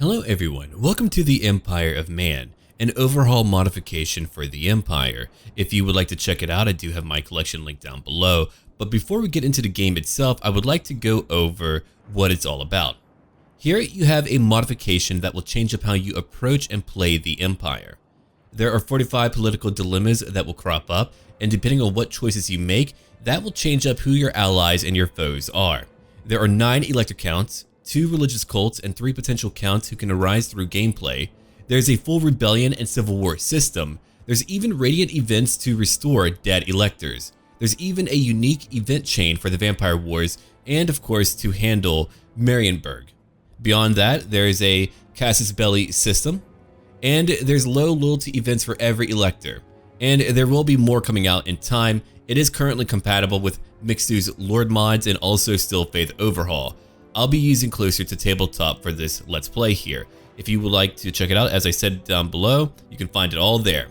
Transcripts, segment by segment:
Hello everyone, welcome to the Empire of Man, an overhaul modification for the Empire. If you would like to check it out, I do have my collection linked down below, but before we get into the game itself, I would like to go over what it's all about. Here you have a modification that will change up how you approach and play the Empire. There are 45 political dilemmas that will crop up, and depending on what choices you make, that will change up who your allies and your foes are. There are 9 elector counts, 2 religious cults, and 3 potential counts who can arise through gameplay. There's a full rebellion and civil war system. There's even radiant events to restore dead electors. There's even a unique event chain for the Vampire Wars, and of course to handle Marienburg. Beyond that, there's a Casus Belli system, and there's low loyalty events for every elector. And there will be more coming out in time. It is currently compatible with Mixtu's Lord mods and also Still Faith Overhaul. I'll be using Closer to Tabletop for this Let's Play here. If you would like to check it out, as I said down below, you can find it all there.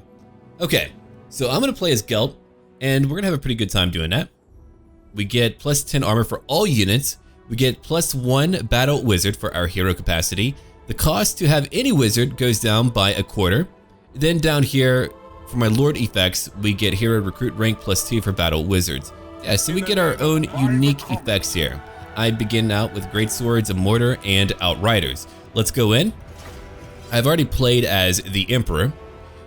Okay, so I'm gonna play as Gelt, and we're gonna have a pretty good time doing that. We get plus 10 armor for all units. We get plus 1 battle wizard for our hero capacity. The cost to have any wizard goes down by 1/4. Then down here, for my Lord effects, we get hero recruit rank plus 2 for battle wizards. Yeah, so we get our own unique effects here. I begin out with great swords, a mortar, and outriders. Let's go in. I've already played as the Emperor,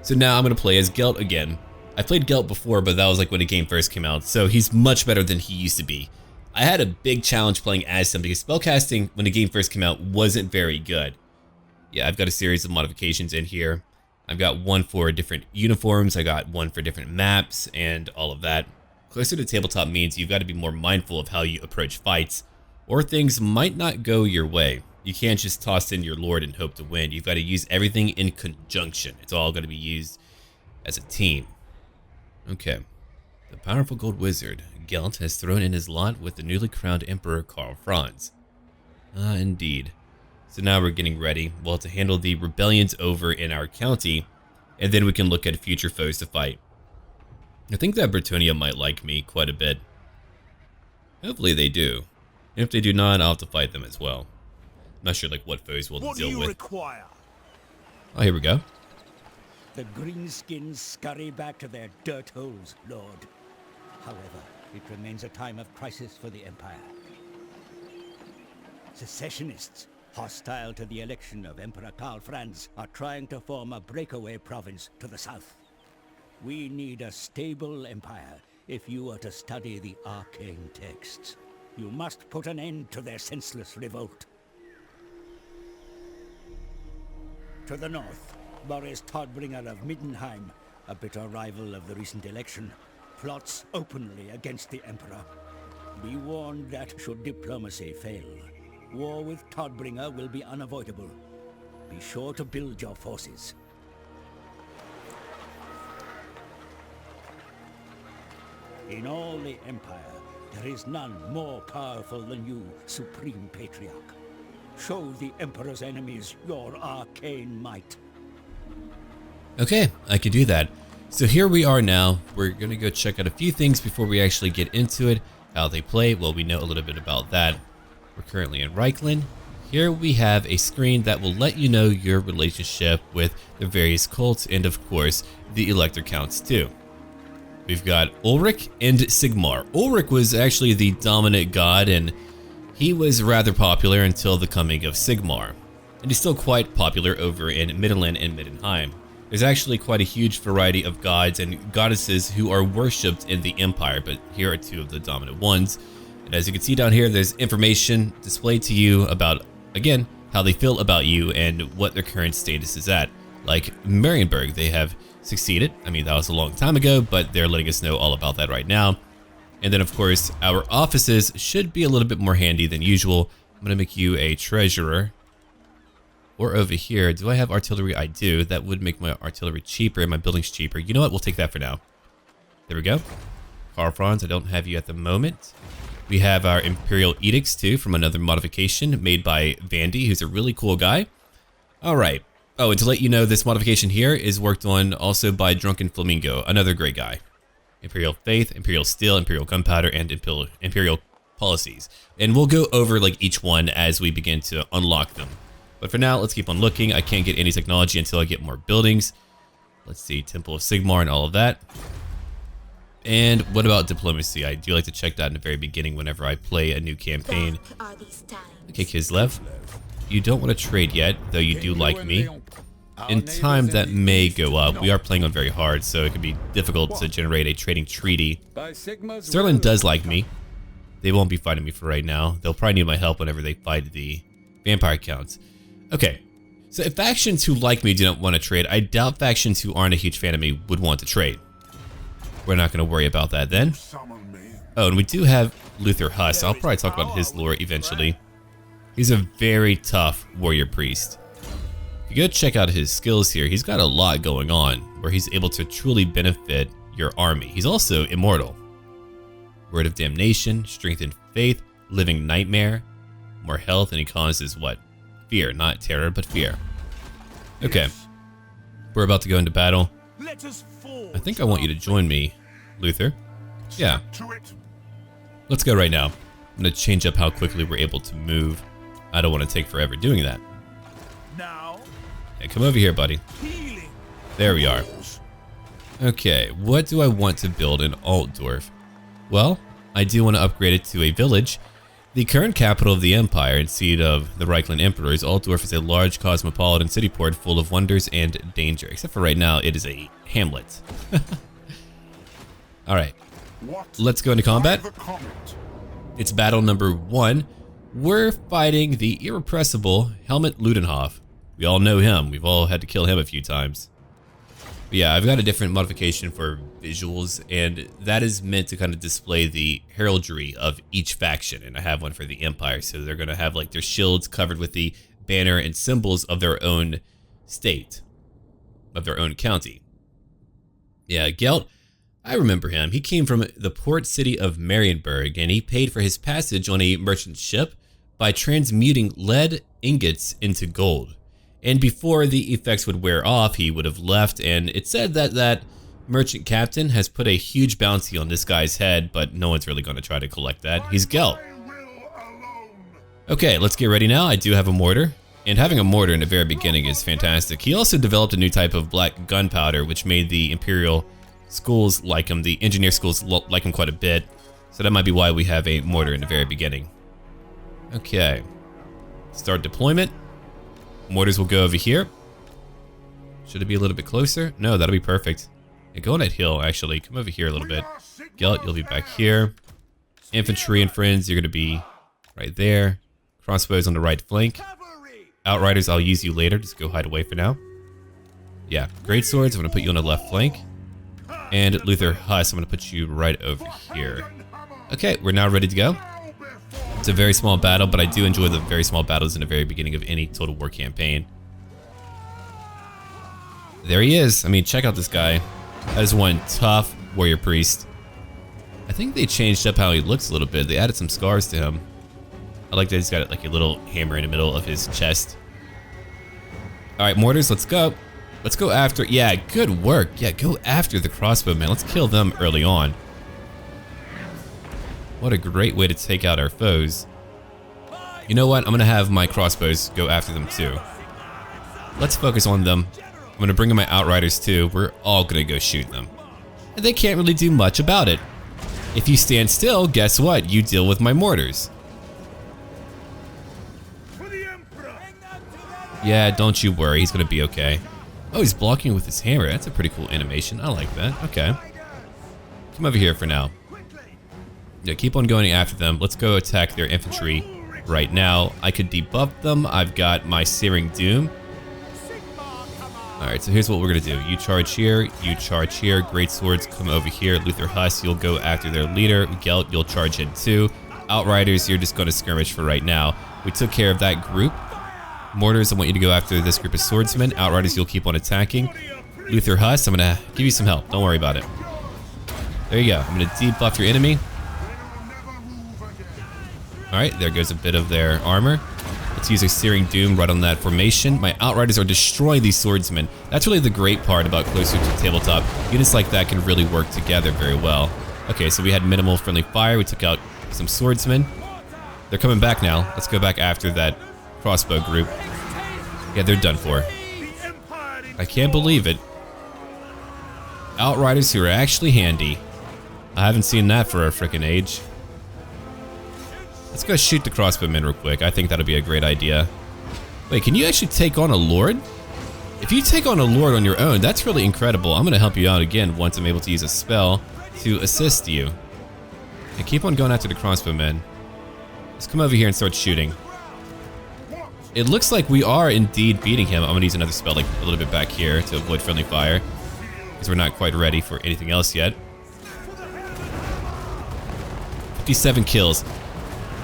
so now I'm gonna play as Gelt again. I played Gelt before, but that was like when the game first came out, so he's much better than he used to be. I had a big challenge playing as him because spellcasting when the game first came out wasn't very good. Yeah, I've got a series of modifications in here. I've got one for different uniforms, I got one for different maps, and all of that. Closer to tabletop means you've got to be more mindful of how you approach fights, or things might not go your way. You can't just toss in your Lord and hope to win. You've got to use everything in conjunction. It's all going to be used as a team. Okay. The powerful gold wizard, Gelt, has thrown in his lot with the newly crowned Emperor Karl Franz. Ah, indeed. So now we're getting ready, well, to handle the rebellions over in our county, and then we can look at future foes to fight. I think that Bretonnia might like me quite a bit. Hopefully they do. And if they do not, I'll have to fight them as well. I'm not sure like what foes we'll deal with. Require? Oh, here we go. The greenskins scurry back to their dirt holes, Lord. However, it remains a time of crisis for the Empire. Secessionists, hostile to the election of Emperor Karl Franz, are trying to form a breakaway province to the south. We need a stable empire if you are to study the arcane texts. You must put an end to their senseless revolt. To the north, Boris Todbringer of Middenheim, a bitter rival of the recent election, plots openly against the Emperor. Be warned that should diplomacy fail, war with Todbringer will be unavoidable. Be sure to build your forces. In all the Empire, there is none more powerful than you, Supreme Patriarch. Show the Emperor's enemies your arcane might. Okay, I can do that. So here we are now. We're going to go check out a few things before we actually get into it. How they play, well, we know a little bit about that. We're currently in Reichland. Here we have a screen that will let you know your relationship with the various cults and, of course, the elector counts too. We've got Ulrich and Sigmar. Ulrich was actually the dominant god, and he was rather popular until the coming of Sigmar. And he's still quite popular over in Midland and Middenheim. There's actually quite a huge variety of gods and goddesses who are worshipped in the Empire, but here are 2 of the dominant ones. And as you can see down here, there's information displayed to you about, again, how they feel about you and what their current status is at. Like Marienburg, they have succeeded. I mean, that was a long time ago, but they're letting us know all about that right now. And then, of course, our offices should be a little bit more handy than usual. I'm going to make you a treasurer. Or over here, do I have artillery? I do. That would make my artillery cheaper and my buildings cheaper. You know what? We'll take that for now. There we go. Karl Franz, I don't have you at the moment. We have our Imperial edicts too from another modification made by Vandy, who's a really cool guy. All right. Oh, and to let you know, this modification here is worked on also by Drunken Flamingo, another great guy. Imperial Faith, Imperial Steel, Imperial Gunpowder, and Imperial Policies. And we'll go over like each one as we begin to unlock them. But for now, let's keep on looking. I can't get any technology until I get more buildings. Let's see, Temple of Sigmar and all of that. And what about diplomacy? I do like to check that in the very beginning whenever I play a new campaign. Okay, Kislev, you don't want to trade yet, though you do like me. In time, that may go up. We are playing on very hard, so it can be difficult to generate a trading treaty. Sterling does like me. They won't be fighting me for right now. They'll probably need my help whenever they fight the vampire counts. Okay, so if factions who like me do not want to trade, I doubt factions who aren't a huge fan of me would want to trade. We're not going to worry about that then. Oh, and we do have Luther Huss. I'll probably talk about his lore eventually. He's a very tough warrior priest. If you go check out his skills here, he's got a lot going on where he's able to truly benefit your army. He's also immortal. Word of Damnation, Strengthened Faith, Living Nightmare, more health, and he causes what? Fear, not terror, but fear. Okay, we're about to go into battle. I think I want you to join me, Luther. Yeah. Let's go right now. I'm going to change up how quickly we're able to move. I don't want to take forever doing that. Hey, come over here, buddy. There we are. Okay, what do I want to build in Altdorf? Well, I do want to upgrade it to a village. The current capital of the Empire and seat of the Reichland Emperors, Altdorf is a large cosmopolitan city port full of wonders and danger. Except for right now, it is a hamlet. Alright, let's go into combat. It's battle number 1. We're fighting the irrepressible Helmut Ludenhof. We all know him. We've all had to kill him a few times. But yeah, I've got a different modification for visuals, and that is meant to kind of display the heraldry of each faction, and I have one for the Empire, so they're going to have like their shields covered with the banner and symbols of their own state, of their own county. Yeah, Gelt, I remember him. He came from the port city of Marienburg, and he paid for his passage on a merchant ship by transmuting lead ingots into gold. And before the effects would wear off, he would have left, and it said that that merchant captain has put a huge bounty on this guy's head, but no one's really going to try to collect that. He's Gelt. Okay, let's get ready now. I do have a mortar, and having a mortar in the very beginning is fantastic. He also developed a new type of black gunpowder, which made the Imperial schools like him, the engineer schools like him quite a bit, so that might be why we have a mortar in the very beginning. Okay, start deployment. Mortars will go over here. Should it be a little bit closer? No, that'll be perfect. Yeah, go on that hill, actually. Come over here a little bit. Gelt, you'll be back here. Infantry and friends, you're going to be right there. Crossbows on the right flank. Outriders, I'll use you later. Just go hide away for now. Yeah, great swords, I'm going to put you on the left flank. And Luther Huss, I'm going to put you right over here. Okay, we're now ready to go. It's a very small battle, but I do enjoy the very small battles in the very beginning of any Total War campaign. There he is. I mean, check out this guy. That is one tough warrior priest. I think they changed up how he looks a little bit. They added some scars to him. I like that he's got like a little hammer in the middle of his chest. Alright, mortars, let's go. Let's go after, yeah, good work. Yeah, go after the crossbowmen. Let's kill them early on. What a great way to take out our foes. You know what? I'm going to have my crossbows go after them too. Let's focus on them. I'm going to bring in my outriders too. We're all going to go shoot them. And they can't really do much about it. If you stand still, guess what? You deal with my mortars. Yeah, don't you worry. He's going to be okay. Oh, he's blocking with his hammer. That's a pretty cool animation. I like that. Okay. Come over here for now. Yeah, keep on going after them. Let's go attack their infantry right now. I could debuff them. I've got my Searing Doom. Alright, so here's what we're going to do. You charge here. You charge here. Great swords, come over here. Luther Huss, you'll go after their leader. Gelt, you'll charge in too. Outriders, you're just going to skirmish for right now. We took care of that group. Mortars, I want you to go after this group of swordsmen. Outriders, you'll keep on attacking. Luther Huss, I'm going to give you some help. Don't worry about it. There you go. I'm going to debuff your enemy. Alright, there goes a bit of their armor. Let's use a Searing Doom right on that formation. My Outriders are destroying these swordsmen. That's really the great part about closer to tabletop. Units like that can really work together very well. Okay, so we had minimal friendly fire. We took out some swordsmen. They're coming back now. Let's go back after that crossbow group. Yeah, they're done for. I can't believe it. Outriders who are actually handy. I haven't seen that for a frickin' age. Let's go shoot the crossbowmen real quick. I think that'll be a great idea. Wait, can you actually take on a lord? If you take on a lord on your own, that's really incredible. I'm gonna help you out again once I'm able to use a spell to assist you. And keep on going after the crossbowmen. Let's come over here and start shooting. It looks like we are indeed beating him. I'm gonna use another spell like a little bit back here to avoid friendly fire, because we're not quite ready for anything else yet. 57 kills.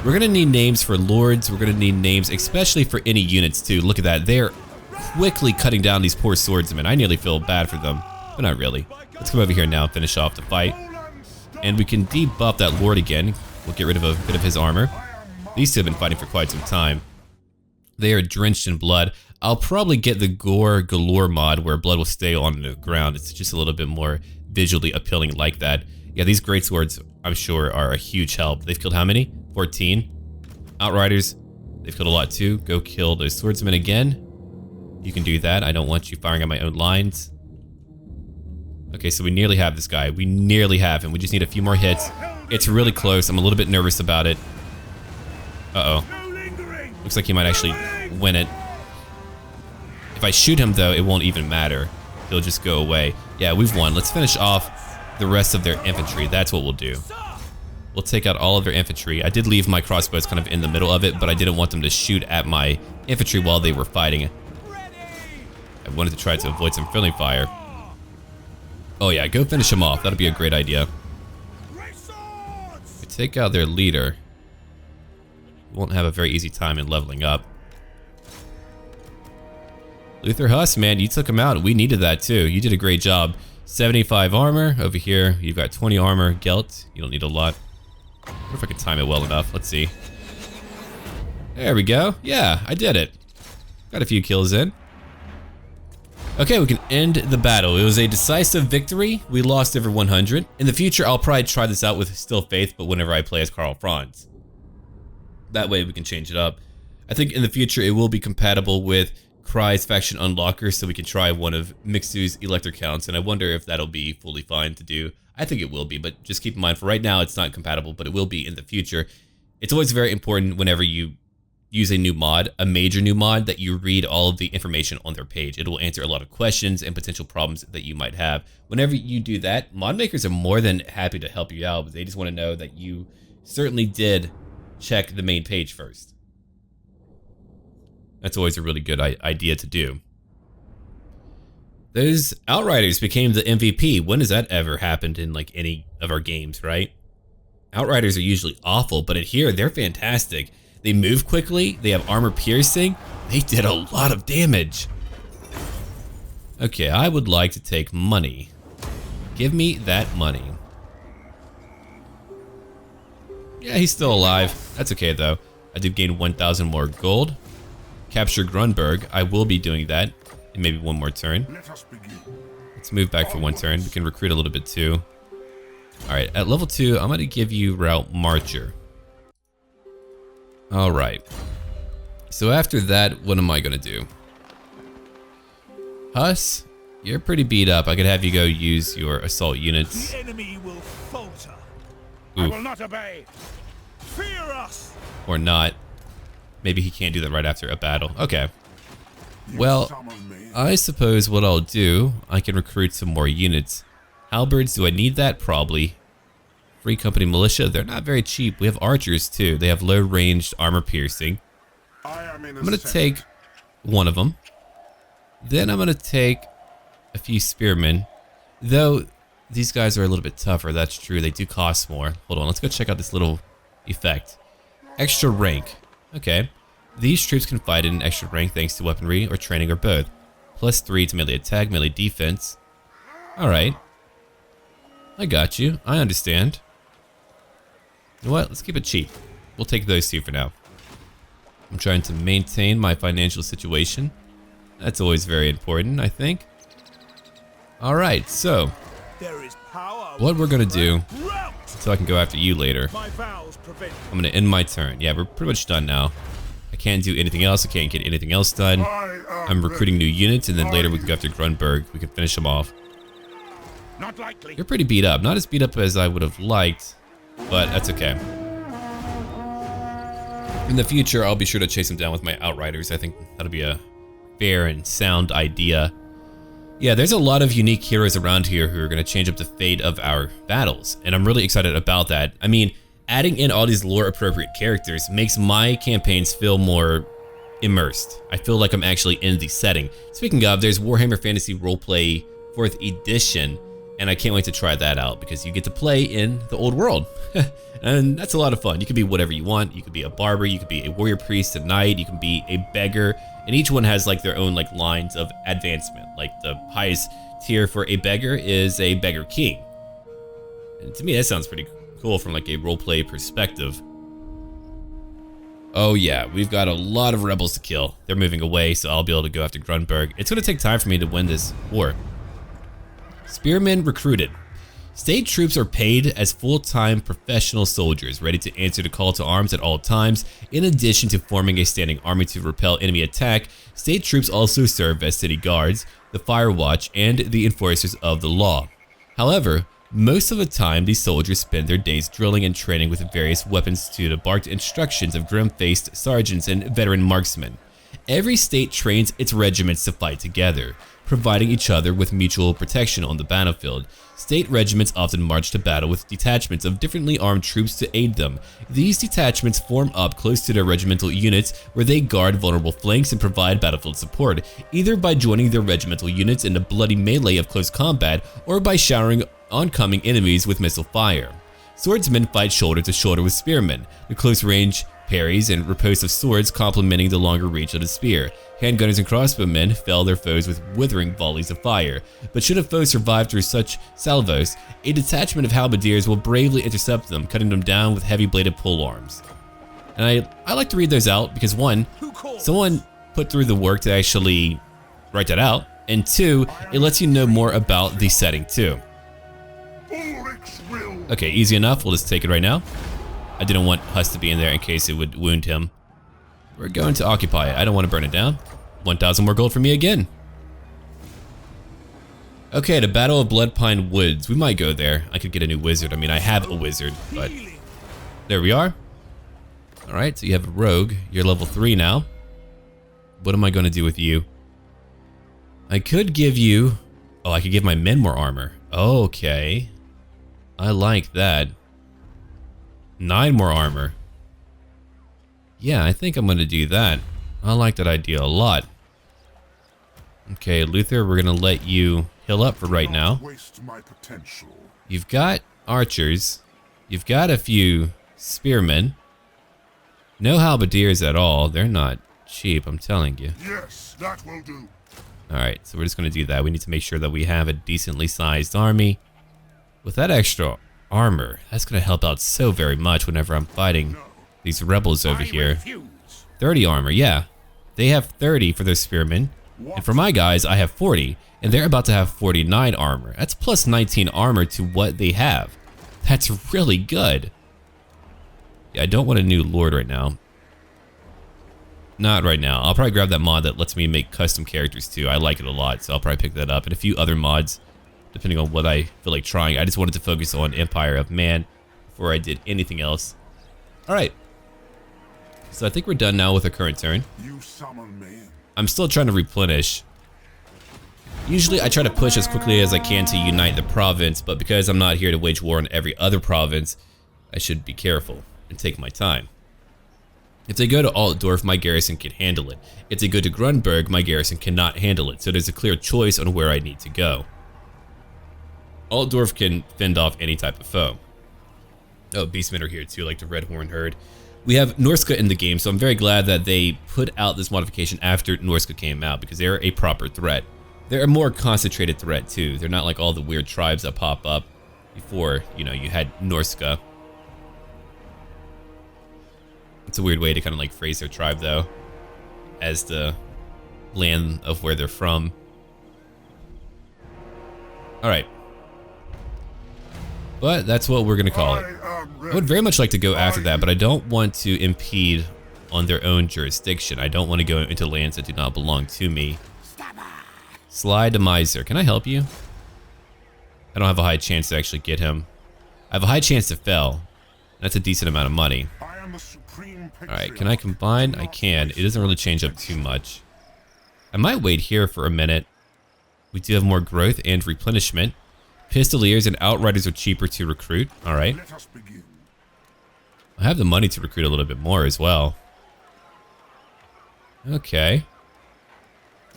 We're gonna need names for lords. We're gonna need names, especially for any units too. Look at that. They're quickly cutting down these poor swordsmen. I nearly feel bad for them, but not really. Let's come over here now and finish off the fight. And we can debuff that lord again. We'll get rid of a bit of his armor. These two have been fighting for quite some time. They are drenched in blood. I'll probably get the Gore Galore mod where blood will stay on the ground. It's just a little bit more visually appealing like that. Yeah, these greatswords, I'm sure, are a huge help. They've killed how many? 14. Outriders, they've killed a lot too. Go kill those swordsmen again. You can do that. I don't want you firing on my own lines. Okay, so we nearly have this guy. We nearly have him. We just need a few more hits. It's really close. I'm a little bit nervous about it. Uh-oh. Looks like he might actually win it. If I shoot him, though, it won't even matter. He'll just go away. Yeah, we've won. Let's finish off the rest of their infantry. That's what we'll do. We'll take out all of their infantry. I did leave my crossbows kind of in the middle of it, but I didn't want them to shoot at my infantry while they were fighting. I wanted to try to avoid some friendly fire. Oh yeah, go finish them off. That'll be a great idea. We take out their leader. Won't have a very easy time in leveling up. Luther Huss, man, you took him out. We needed that too. You did a great job. 75 armor over here. You've got 20 armor. Gelt, you don't need a lot. I wonder if I can time it well enough. Let's see. There we go. Yeah, I did it. Got a few kills in. Okay, we can end the battle. It was a decisive victory. We lost over 100. In the future, I'll probably try this out with Still Faith, but whenever I play as Karl Franz. That way we can change it up. I think in the future it will be compatible with Cry's faction unlocker, so we can try one of Mixu's elector counts, and I wonder if that'll be fully fine to do. I think it will be, but just keep in mind for right now it's not compatible, but it will be in the future. It's always very important whenever you use a new mod, a major new mod, that you read all of the information on their page. It will answer a lot of questions and potential problems that you might have. Whenever you do that, mod makers are more than happy to help you out, but they just want to know that you certainly did check the main page first. That's always a really good idea to do. Those Outriders became the MVP. When has that ever happened in like any of our games, right? Outriders are usually awful, but in here they're fantastic. They move quickly, they have armor piercing, they did a lot of damage. Okay, I would like to take money. Give me that money. Yeah, he's still alive. That's okay though. I did gain 1,000 more gold. Capture Grunburg. I will be doing that in maybe one more turn. Let's move back for one turn. We can recruit a little bit too. Alright, at level 2, I'm going to give you Route Marcher. Alright. So after that, what am I going to do? Huss, you're pretty beat up. I could have you go use your assault units. The enemy will falter. Oof. I will not obey. Fear us. Or not. Maybe he can't do that right after a battle. Okay. Well, I suppose what I'll do, I can recruit some more units. Halberds, do I need that? Probably. Free Company Militia, they're not very cheap. We have archers too. They have low ranged armor piercing. I'm gonna take one of them. Then I'm gonna take a few spearmen. Though these guys are a little bit tougher, that's true. They do cost more. Hold on, let's go check out this little effect. Extra rank. Okay. These troops can fight in extra rank thanks to weaponry or training or both. +3 to melee attack, melee defense. Alright. I got you. I understand. You know what? Let's keep it cheap. We'll take those two for now. I'm trying to maintain my financial situation. That's always very important, I think. Alright, so There is power what we're gonna do, Rout. so I can go after you later. My vows prevent. I'm gonna end my turn. Yeah, we're pretty much done now. I can't do anything else. I can't get anything else done. I'm recruiting new units, and then later we can go after Grunburg. We can finish them off. Not likely. You're pretty beat up. Not as beat up as I would have liked, but that's okay. In the future, I'll be sure to chase them down with my Outriders. I think that'll be a fair and sound idea. Yeah, there's a lot of unique heroes around here who are going to change up the fate of our battles, and I'm really excited about that. I mean, adding in all these lore-appropriate characters makes my campaigns feel more immersed. I feel like I'm actually in the setting. Speaking of, there's Warhammer Fantasy Roleplay 4th Edition, and I can't wait to try that out because you get to play in the old world. And that's a lot of fun. You can be whatever you want. You could be a barber, you could be a warrior priest, a knight, you can be a beggar, and each one has like their own like lines of advancement. Like the highest tier for a beggar is a beggar king. And to me that sounds pretty cool from like a roleplay perspective. Oh yeah, we've got a lot of rebels to kill. They're moving away, so I'll be able to go after Grunburg. It's gonna take time for me to win this war. Spearmen recruited. State troops are paid as full-time professional soldiers, ready to answer the call to arms at all times. In addition to forming a standing army to repel enemy attack, state troops also serve as city guards, the fire watch, and the enforcers of the law. However, most of the time, these soldiers spend their days drilling and training with various weapons to the barked instructions of grim-faced sergeants and veteran marksmen. Every state trains its regiments to fight together, providing each other with mutual protection on the battlefield. State regiments often march to battle with detachments of differently armed troops to aid them. These detachments form up close to their regimental units where they guard vulnerable flanks and provide battlefield support, either by joining their regimental units in a bloody melee of close combat or by showering oncoming enemies with missile fire. Swordsmen fight shoulder to shoulder with spearmen, the close range parries and riposte of swords complementing the longer reach of the spear. Handgunners and crossbowmen fell their foes with withering volleys of fire. But should a foe survive through such salvos, a detachment of halberdiers will bravely intercept them, cutting them down with heavy-bladed polearms. And I like to read those out because one, someone put through the work to actually write that out, and two, it lets you know more about the setting too. Okay, easy enough. We'll just take it right now. I didn't want Huss to be in there in case it would wound him. We're going to occupy it. I don't want to burn it down. 1,000 more gold for me again. Okay, the Battle of Bloodpine Woods. We might go there. I could get a new wizard. I mean, I have a wizard, but there we are. All right, so you have a rogue. You're level 3 now. What am I going to do with you? I could give you... Oh, I could give my men more armor. Okay. I like that. 9 more armor. Yeah, I think I'm going to do that. I like that idea a lot. Okay, Luther, we're going to let you heal up for right now. You've got archers. You've got a few spearmen. No halberdiers at all. They're not cheap, I'm telling you. Yes, that will do. Alright, so we're just going to do that. We need to make sure that we have a decently sized army. With that extra armor, that's going to help out so very much whenever I'm fighting these rebels over here. 30 armor, yeah. They have 30 for their spearmen. And for my guys, I have 40. And they're about to have 49 armor. That's plus 19 armor to what they have. That's really good. Yeah, I don't want a new lord right now. Not right now. I'll probably grab that mod that lets me make custom characters too. I like it a lot, so I'll probably pick that up. And a few other mods, depending on what I feel like trying. I just wanted to focus on Empire of Man before I did anything else. Alright. So I think we're done now with our current turn. I'm still trying to replenish. Usually I try to push as quickly as I can to unite the province, but because I'm not here to wage war on every other province, I should be careful and take my time. If they go to Altdorf, my garrison can handle it. If they go to Grunburg, my garrison cannot handle it, so there's a clear choice on where I need to go. Altdorf can fend off any type of foe. Oh, beastmen are here too, like the Red Horn Herd. We have Norska in the game, so I'm very glad that they put out this modification after Norska came out because they're a proper threat. They're a more concentrated threat too. They're not like all the weird tribes that pop up before, you know, you had Norska. It's a weird way to kind of like phrase their tribe though, as the land of where they're from. Alright. But that's what we're going to call it. I would very much like to go after that, but I don't want to impede on their own jurisdiction. I don't want to go into lands that do not belong to me. Sly Demiser, can I help you? I don't have a high chance to actually get him. I have a high chance to fail. That's a decent amount of money. Alright, can I combine? I can. It doesn't really change up too much. I might wait here for a minute. We do have more growth and replenishment. Pistoliers and Outriders are cheaper to recruit. Alright. I have the money to recruit a little bit more as well. Okay.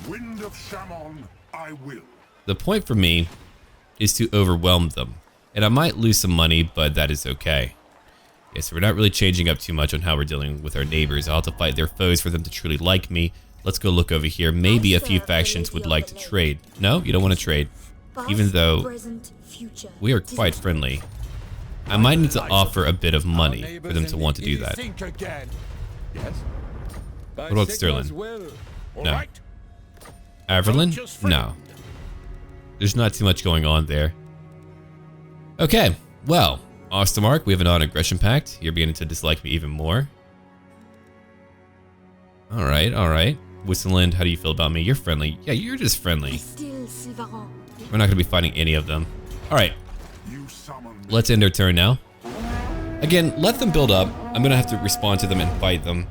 Wind of Shaman, I will. The point for me is to overwhelm them. And I might lose some money, but that is okay. Yeah, so we're not really changing up too much on how we're dealing with our neighbors. I'll have to fight their foes for them to truly like me. Let's go look over here. Maybe a few factions would like to trade. No, you don't want to trade. Even though we are quite friendly. I might need to offer a bit of money for them to want to do that. What about Sterling? No. Averlin? No. There's not too much going on there. Okay, well, Ostermark, we have a non-aggression pact. You're beginning to dislike me even more. Alright, alright. Whistleland, how do you feel about me? You're friendly. Yeah, you're just friendly. We're not going to be fighting any of them. Alright. Let's end our turn now. Again, let them build up. I'm going to have to respond to them and fight them.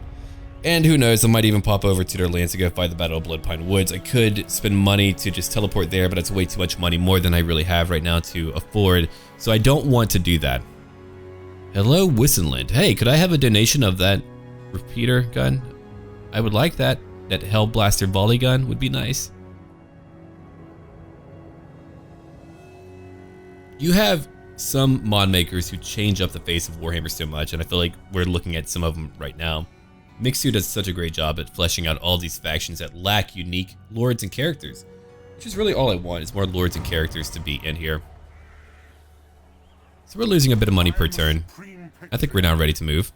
And who knows, I might even pop over to their lands to go fight the Battle of Bloodpine Woods. I could spend money to just teleport there, but it's way too much money, more than I really have right now to afford. So I don't want to do that. Hello, Whistleland. Hey, could I have a donation of that repeater gun? I would like that. That Hellblaster volley gun would be nice. You have some mod makers who change up the face of Warhammer so much, and I feel like we're looking at some of them right now. Mixu does such a great job at fleshing out all these factions that lack unique lords and characters, which is really all I want, is more lords and characters to be in here. So we're losing a bit of money per turn. I think we're now ready to move.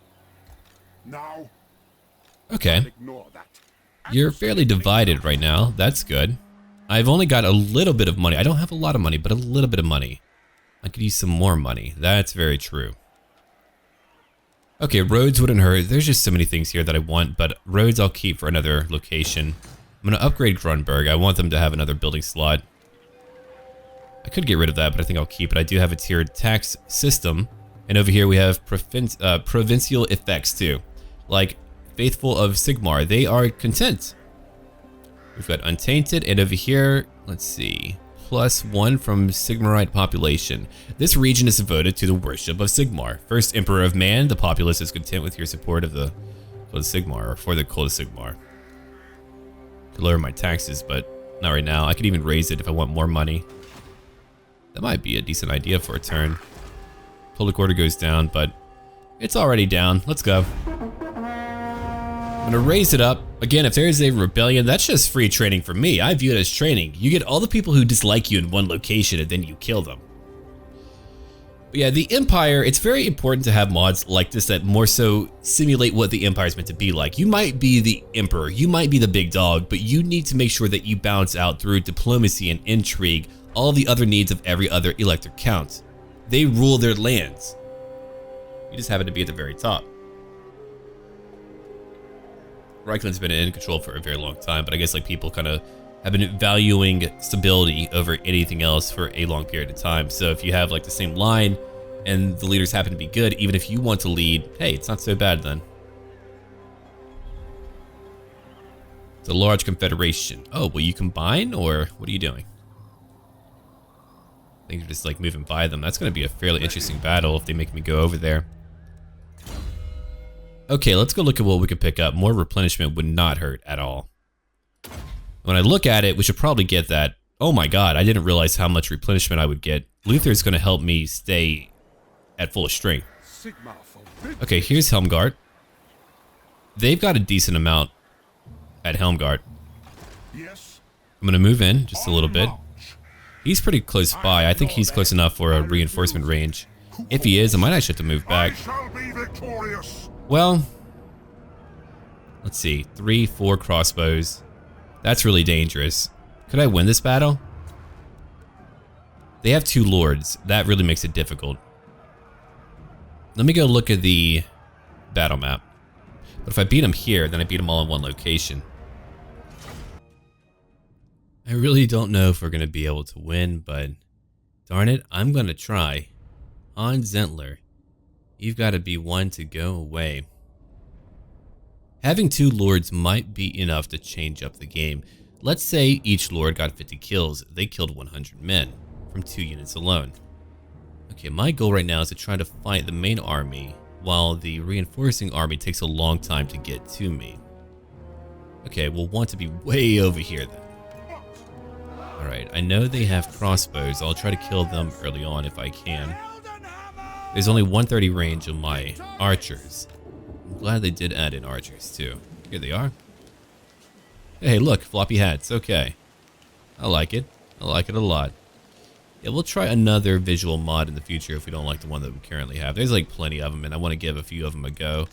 Okay. You're fairly divided right now. That's good. I've only got a little bit of money. I don't have a lot of money, but a little bit of money. I could use some more money. That's very true. Okay, roads wouldn't hurt. There's just so many things here that I want, but roads I'll keep for another location. I'm going to upgrade Grunburg. I want them to have another building slot. I could get rid of that, but I think I'll keep it. I do have a tiered tax system. And over here we have provincial effects too. Like Faithful of Sigmar. They are content. We've got Untainted, and over here, let's see, +1 from Sigmarite population. This region is devoted to the worship of Sigmar. First Emperor of Man, the populace is content with your support of the Cult of Sigmar, or for the Cult of Sigmar. Could lower my taxes, but not right now. I could even raise it if I want more money. That might be a decent idea for a turn. Public order goes down, but it's already down. Let's go. I'm gonna raise it up. Again, if there is a rebellion, that's just free training for me. I view it as training. You get all the people who dislike you in one location and then you kill them. But yeah, the Empire, it's very important to have mods like this that more so simulate what the Empire is meant to be like. You might be the Emperor, you might be the big dog, but you need to make sure that you balance out through diplomacy and intrigue all the other needs of every other elector count. They rule their lands. You just happen to be at the very top. Reichland's been in control for a very long time, but I guess like people kind of have been valuing stability over anything else for a long period of time. So if you have like the same line and the leaders happen to be good, even if you want to lead, hey, it's not so bad then. It's a large confederation. Oh, will you combine or what are you doing? I think you're just like moving by them. That's going to be a fairly interesting battle if they make me go over there. Okay, let's go look at what we could pick up. More replenishment would not hurt at all. When I look at it, we should probably get that. Oh my god, I didn't realize how much replenishment I would get. Luther is going to help me stay at full strength. Okay, here's Helmgart. They've got a decent amount at Helmgart. I'm going to move in just a little bit. He's pretty close by. I think he's close enough for a reinforcement range. If he is, I might actually have to move back. Well, let's see. 3, 4 crossbows. That's really dangerous. Could I win this battle? They have 2 lords. That really makes it difficult. Let me go look at the battle map. But if I beat them here, then I beat them all in one location. I really don't know if we're going to be able to win, but darn it, I'm going to try. Hans Zentler, you've got to be one to go away. Having 2 lords might be enough to change up the game. Let's say each lord got 50 kills. They killed 100 men from 2 units alone. Okay, my goal right now is to try to fight the main army while the reinforcing army takes a long time to get to me. Okay, we'll want to be way over here then. Alright, I know they have crossbows. I'll try to kill them early on if I can. There's only 130 range on my archers. I'm glad they did add in archers too. Here they are. Hey, look, floppy hats. Okay. I like it. I like it a lot. Yeah, we'll try another visual mod in the future if we don't like the one that we currently have. There's like plenty of them, and I want to give a few of them a go.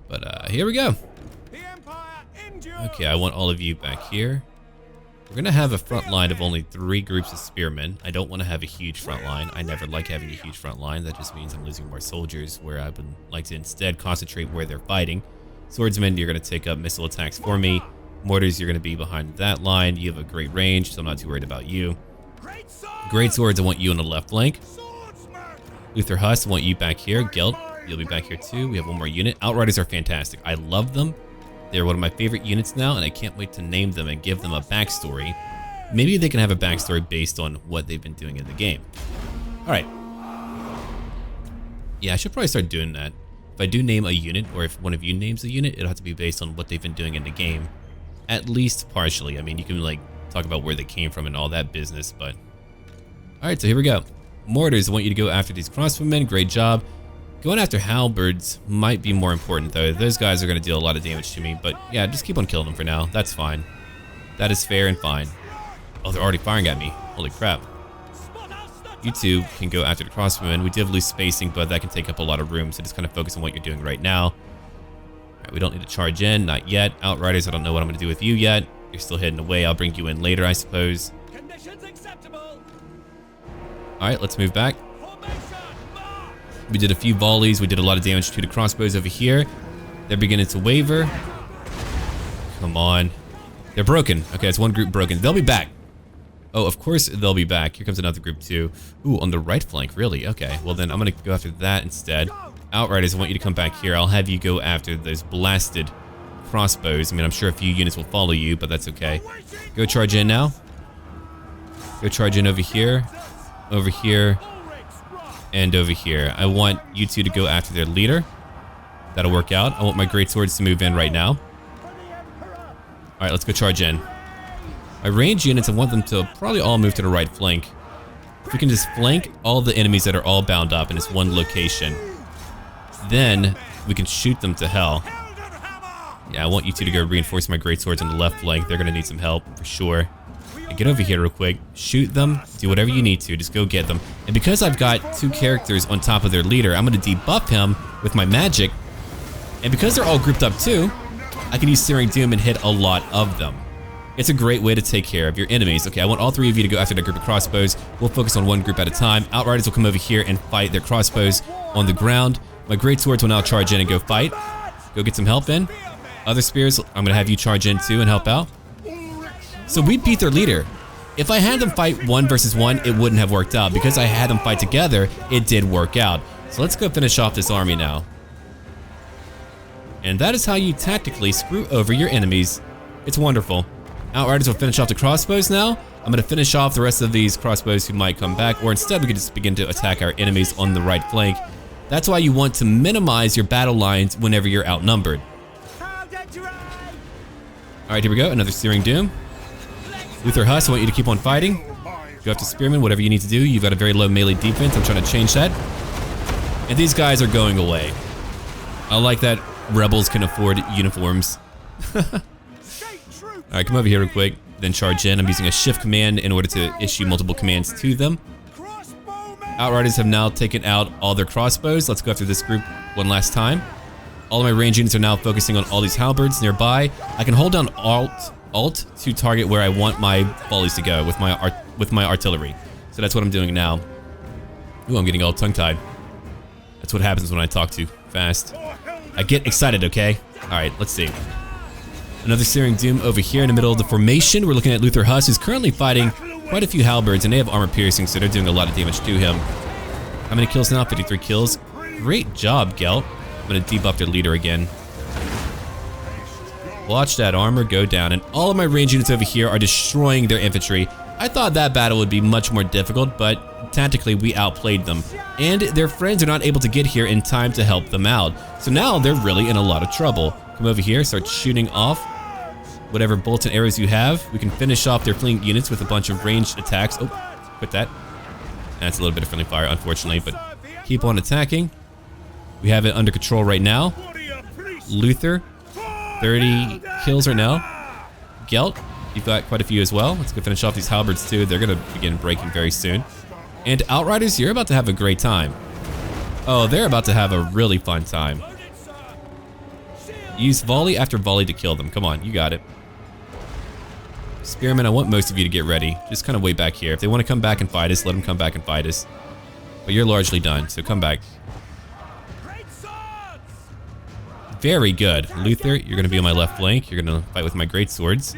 But here we go. Okay, I want all of you back here. We're going to have a front line of only 3 groups of spearmen. I don't want to have a huge front line. I never like having a huge front line. That just means I'm losing more soldiers, where I would like to instead concentrate where they're fighting. Swordsmen, you're going to take up missile attacks for me. Mortars, you're going to be behind that line. You have a great range, so I'm not too worried about you. Great swords, I want you on the left flank. Luther Huss, I want you back here. Gelt, you'll be back here too. We have 1 more unit. Outriders are fantastic. I love them. They're one of my favorite units now, and I can't wait to name them and give them a backstory. Maybe they can have a backstory based on what they've been doing in the game. Alright. Yeah, I should probably start doing that. If I do name a unit, or if one of you names a unit, it'll have to be based on what they've been doing in the game. At least partially. I mean, you can like talk about where they came from and all that business, but... Alright, so here we go. Mortars, I want you to go after these crossbowmen. Great job. Going after halberds might be more important though. Those guys are going to deal a lot of damage to me, but yeah, just keep on killing them for now. That's fine. That is fair and fine. Oh, they're already firing at me. Holy crap. You 2 can go after the crossbowmen. We did lose spacing, but that can take up a lot of room, so just kind of focus on what you're doing right now. Alright, we don't need to charge in, not yet. Outriders, I don't know what I'm going to do with you yet. You're still heading away. I'll bring you in later, I suppose. Alright, let's move back. We did a few volleys. We did a lot of damage to the crossbows over here. They're beginning to waver. Come on. They're broken. Okay, it's 1 group broken. They'll be back. Oh, of course they'll be back. Here comes another group too. Ooh, on the right flank, really? Okay, well then I'm going to go after that instead. Outriders, I want you to come back here. I'll have you go after those blasted crossbows. I mean, I'm sure a few units will follow you, but that's okay. Go charge in now. Go charge in over here, and over here. I want you 2 to go after their leader. That'll work out. I want my great swords to move in right now. Alright, let's go charge in. My range units, I want them to probably all move to the right flank. If we can just flank all the enemies that are all bound up in this one location, then we can shoot them to hell. Yeah, I want you 2 to go reinforce my great swords on the left flank. They're going to need some help for sure. And get over here real quick, shoot them, do whatever you need to, just go get them. And because I've got 2 characters on top of their leader, I'm going to debuff him with my magic. And because they're all grouped up too, I can use Searing Doom and hit a lot of them. It's a great way to take care of your enemies. Okay, I want all 3 of you to go after that group of crossbows. We'll focus on 1 group at a time. Outriders will come over here and fight their crossbows on the ground. My great swords will now charge in and go fight. Go get some help in. Other spears, I'm going to have you charge in too and help out. So we beat their leader. If I had them fight 1 versus 1, it wouldn't have worked out. Because I had them fight together, it did work out. So let's go finish off this army now. And that is how you tactically screw over your enemies. It's wonderful. Outriders will finish off the crossbows now. I'm going to finish off the rest of these crossbows who might come back. Or instead, we can just begin to attack our enemies on the right flank. That's why you want to minimize your battle lines whenever you're outnumbered. Alright, here we go. Another Searing Doom. Luther Huss, I want you to keep on fighting. Go after Spearmen, whatever you need to do. You've got a very low melee defense. I'm trying to change that. And these guys are going away. I like that rebels can afford uniforms. Alright, come over here real quick. Then charge in. I'm using a shift command in order to issue multiple commands to them. Outriders have now taken out all their crossbows. Let's go after this group one last time. All of my range units are now focusing on all these halberds nearby. I can hold down Alt to target where I want my volleys to go with my artillery. So that's what I'm doing now. Ooh, I'm getting all tongue-tied. That's what happens when I talk too fast. I get excited, okay? Alright, let's see. Another Searing Doom over here in the middle of the formation. We're looking at Luther Huss, who's currently fighting quite a few halberds, and they have armor piercing, so they're doing a lot of damage to him. How many kills now? 53 kills. Great job, Gelt. I'm gonna debuff their leader again. Watch that armor go down, and all of my range units over here are destroying their infantry. I thought that battle would be much more difficult, but tactically we outplayed them. And their friends are not able to get here in time to help them out. So now they're really in a lot of trouble. Come over here, start shooting off whatever bolts and arrows you have. We can finish off their fleeing units with a bunch of ranged attacks. Oh, quit that. That's a little bit of friendly fire, unfortunately, but keep on attacking. We have it under control right now. Luther, 30 kills right now. Gelt, you've got quite a few as well. Let's go finish off these halberds too. They're gonna begin breaking very soon. And Outriders, you're about to have a great time. Oh, they're about to have a really fun time. Use volley after volley to kill them. Come on, you got it. Spearmen, I want most of you to get ready. Just kind of wait back here. If they want to come back and fight us, let them come back and fight us. But you're largely done, so come back. Very good. Luther, you're going to be on my left flank. You're going to fight with my great swords.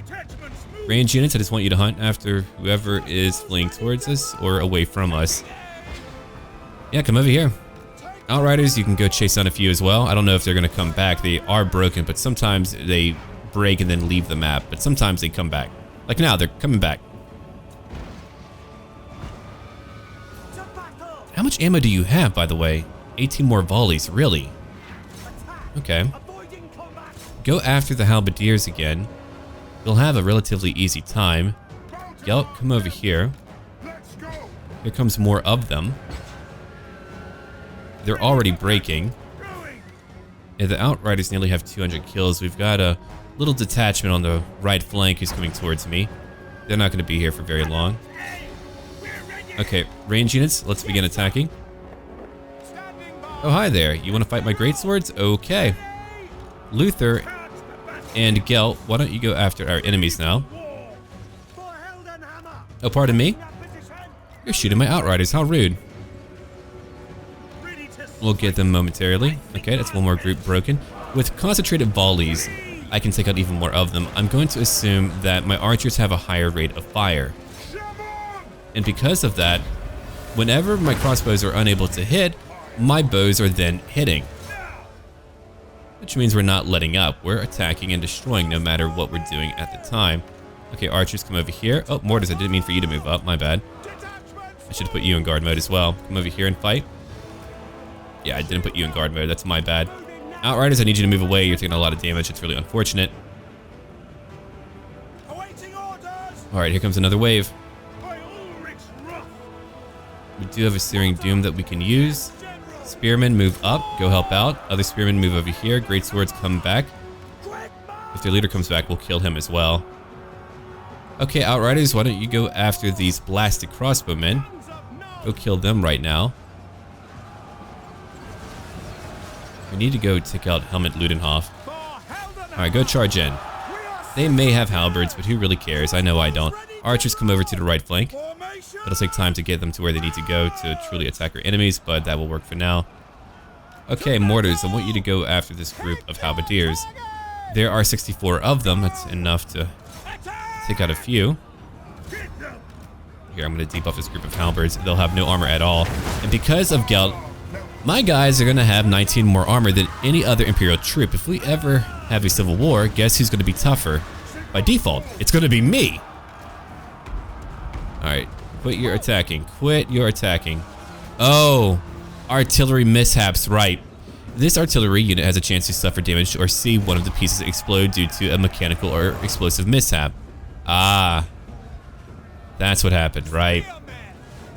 Range units, I just want you to hunt after whoever is fleeing towards us or away from us. Yeah, come over here. Outriders, you can go chase down a few as well. I don't know if they're going to come back. They are broken, but sometimes they break and then leave the map. But sometimes they come back. Like now, they're coming back. How much ammo do you have, by the way? 18 more volleys, really? Okay. Go after the halberdiers again. You'll have a relatively easy time. Gelt, come over here. Here comes more of them. They're already breaking. Yeah, the Outriders nearly have 200 kills. We've got a little detachment on the right flank who's coming towards me. They're not going to be here for very long. Okay, range units, let's begin attacking. Oh, hi there. You want to fight my greatswords? Okay. Luther and Gelt, why don't you go after our enemies now? Oh, pardon me? You're shooting my Outriders. How rude. We'll get them momentarily. Okay, that's one more group broken. With concentrated volleys, I can take out even more of them. I'm going to assume that my archers have a higher rate of fire. And because of that, whenever my crossbows are unable to hit, my bows are then hitting. Which means we're not letting up. We're attacking and destroying no matter what we're doing at the time. Okay, archers, come over here. Oh, mortars, I didn't mean for you to move up. My bad. I should have put you in guard mode as well. Come over here and fight. Yeah, I didn't put you in guard mode. That's my bad. Outriders, I need you to move away. You're taking a lot of damage. It's really unfortunate. Alright, here comes another wave. We do have a Searing Doom that we can use. Spearmen, move up. Go help out. Other spearmen, move over here. Great swords, come back. If their leader comes back, we'll kill him as well. Okay, Outriders, why don't you go after these blasted crossbowmen? Go kill them right now. We need to go take out Helmut Ludenhof. Alright, go charge in. They may have halberds, but who really cares? I know I don't. Archers, come over to the right flank. It'll take time to get them to where they need to go to truly attack our enemies, but that will work for now. Okay, mortars, I want you to go after this group of halberdiers. There are 64 of them. That's enough to take out a few. Here, I'm going to debuff this group of halberds. They'll have no armor at all. And because of Gelt, my guys are going to have 19 more armor than any other Imperial troop. If we ever have a civil war, guess who's going to be tougher? By default, it's going to be me! Alright, quit your attacking. Quit your attacking. Oh, artillery mishaps, right. This artillery unit has a chance to suffer damage or see one of the pieces explode due to a mechanical or explosive mishap. Ah, that's what happened, right?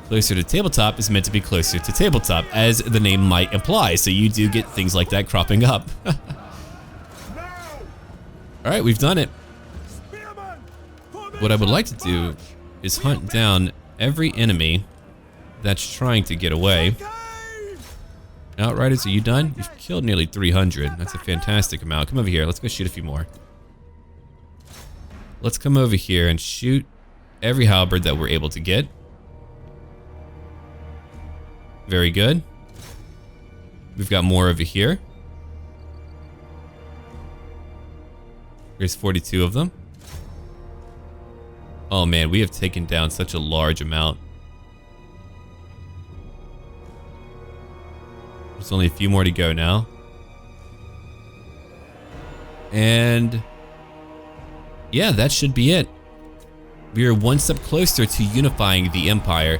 Closer to tabletop is meant to be closer to tabletop, as the name might imply, so you do get things like that cropping up. Alright, we've done it. What I would like to do is hunt down every enemy that's trying to get away. Outriders, are you done? You've killed nearly 300. That's a fantastic amount. Come over here. Let's go shoot a few more. Let's come over here and shoot every halberd that we're able to get. Very good. We've got more over here. There's 42 of them. Oh man, we have taken down such a large amount. There's only a few more to go now. And yeah, that should be it. We are one step closer to unifying the Empire.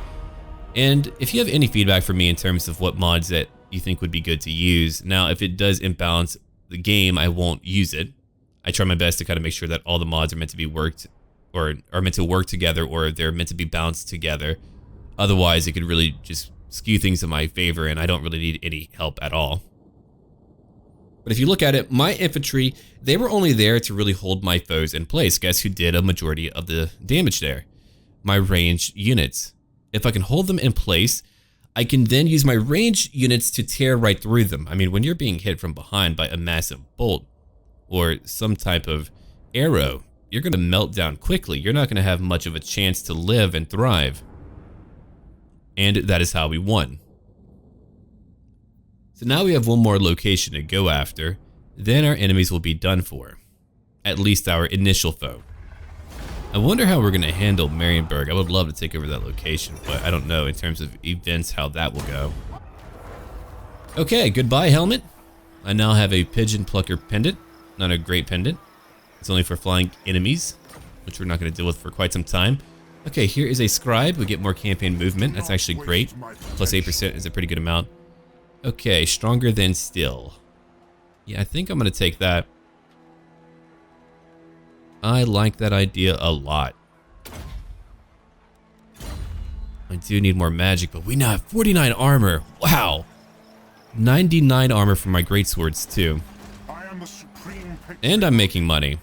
And if you have any feedback for me in terms of what mods that you think would be good to use, now if it does imbalance the game, I won't use it. I try my best to kind of make sure that all the mods are meant to be worked, or are meant to work together, or they're meant to be balanced together. Otherwise, it could really just skew things in my favor, and I don't really need any help at all. But if you look at it, my infantry, they were only there to really hold my foes in place. Guess who did a majority of the damage there? My ranged units. If I can hold them in place, I can then use my ranged units to tear right through them. I mean, when you're being hit from behind by a massive bolt or some type of arrow, you're going to melt down quickly. You're not going to have much of a chance to live and thrive. And that is how we won. So now we have one more location to go after, then our enemies will be done for. At least our initial foe. I wonder how we're going to handle Marienburg. I would love to take over that location, but I don't know in terms of events how that will go. Okay, goodbye helmet. I now have a pigeon plucker pendant. Not a great pendant. It's only for flying enemies, which we're not going to deal with for quite some time. Okay, here is a scribe. We get more campaign movement. That's actually great. Plus 8% is a pretty good amount. Okay, stronger than still. Yeah, I think I'm going to take that. I like that idea a lot. I do need more magic, but we now have 49 armor. Wow. 99 armor for my greatswords too. And I'm making money.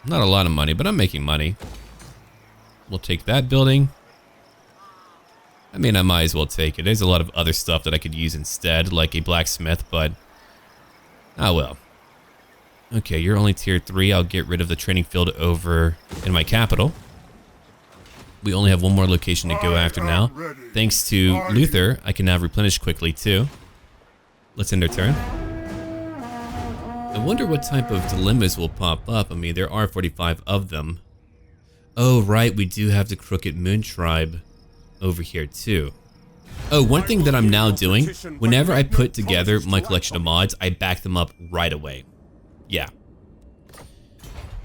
Not a lot of money, but I'm making money. We'll take that building. I mean, I might as well take it. There's a lot of other stuff that I could use instead, like a blacksmith, but ah well. Okay, you're only tier 3. I'll get rid of the training field over in my capital. We only have one more location to go after now. Thanks to Luther, I can now replenish quickly too. Let's end our turn. I wonder what type of dilemmas will pop up. I mean, there are 45 of them. Oh, right, we do have the Crooked Moon Tribe over here too. Oh, one thing that I'm now doing, whenever I put together my collection of mods, I back them up right away. Yeah.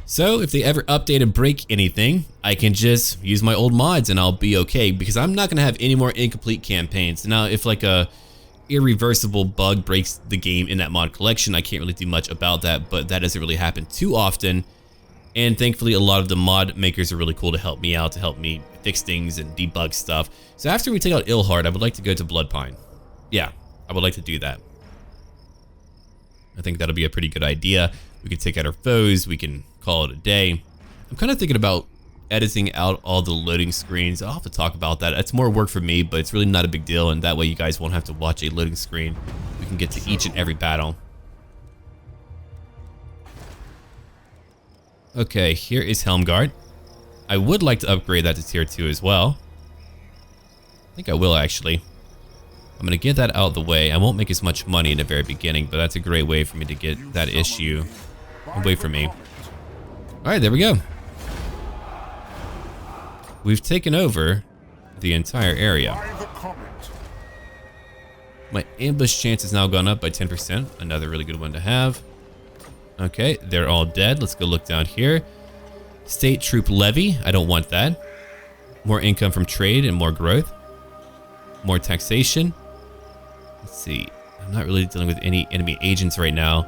So if they ever update and break anything, I can just use my old mods and I'll be okay, because I'm not gonna have any more incomplete campaigns. Now, if like a irreversible bug breaks the game in that mod collection, I can't really do much about that, but that doesn't really happen too often. And thankfully, a lot of the mod makers are really cool to help me out, to help me fix things and debug stuff. So after we take out Eilhart, I would like to go to Bloodpine. Yeah, I would like to do that. I think that'll be a pretty good idea. We can take out our foes, we can call it a day. I'm kind of thinking about editing out all the loading screens. I'll have to talk about that. It's more work for me, but it's really not a big deal, and that way you guys won't have to watch a loading screen. We can get to each and every battle. Okay, here is Helmgart. I would like to upgrade that to tier 2 as well. I think I will actually. I'm gonna get that out of the way. I won't make as much money in the very beginning, but that's a great way for me to get that issue away from me. Alright, there we go. We've taken over the entire area. My ambush chance has now gone up by 10%. Another really good one to have. Okay, they're all dead. Let's go look down here. State troop levy. I don't want that. More income from trade and more growth. More taxation. Let's see. I'm not really dealing with any enemy agents right now.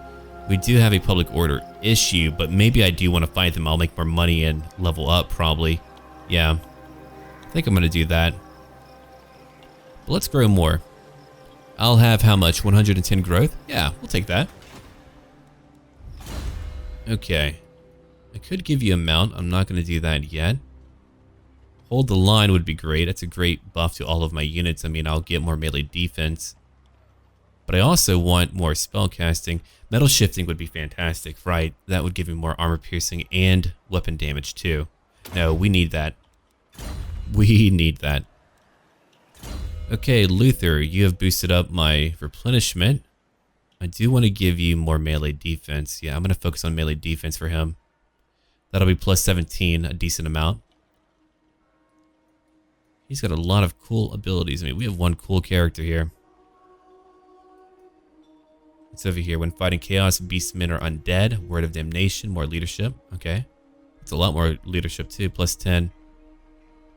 We do have a public order issue, but maybe I do want to fight them. I'll make more money and level up probably. Yeah, I think I'm going to do that. But let's grow more. I'll have how much? 110 growth? Yeah, we'll take that. Okay. I could give you a mount. I'm not going to do that yet. Hold the line would be great. That's a great buff to all of my units. I mean, I'll get more melee defense. But I also want more spell casting. Metal shifting would be fantastic, right? That would give me more armor piercing and weapon damage too. No, we need that. We need that. Okay, Luther, you have boosted up my replenishment. I do want to give you more melee defense. Yeah, I'm going to focus on melee defense for him. That'll be plus 17, a decent amount. He's got a lot of cool abilities. I mean, we have one cool character here. It's over here. When fighting chaos, beastmen are undead. Word of damnation, more leadership. Okay. It's a lot more leadership too. Plus 10.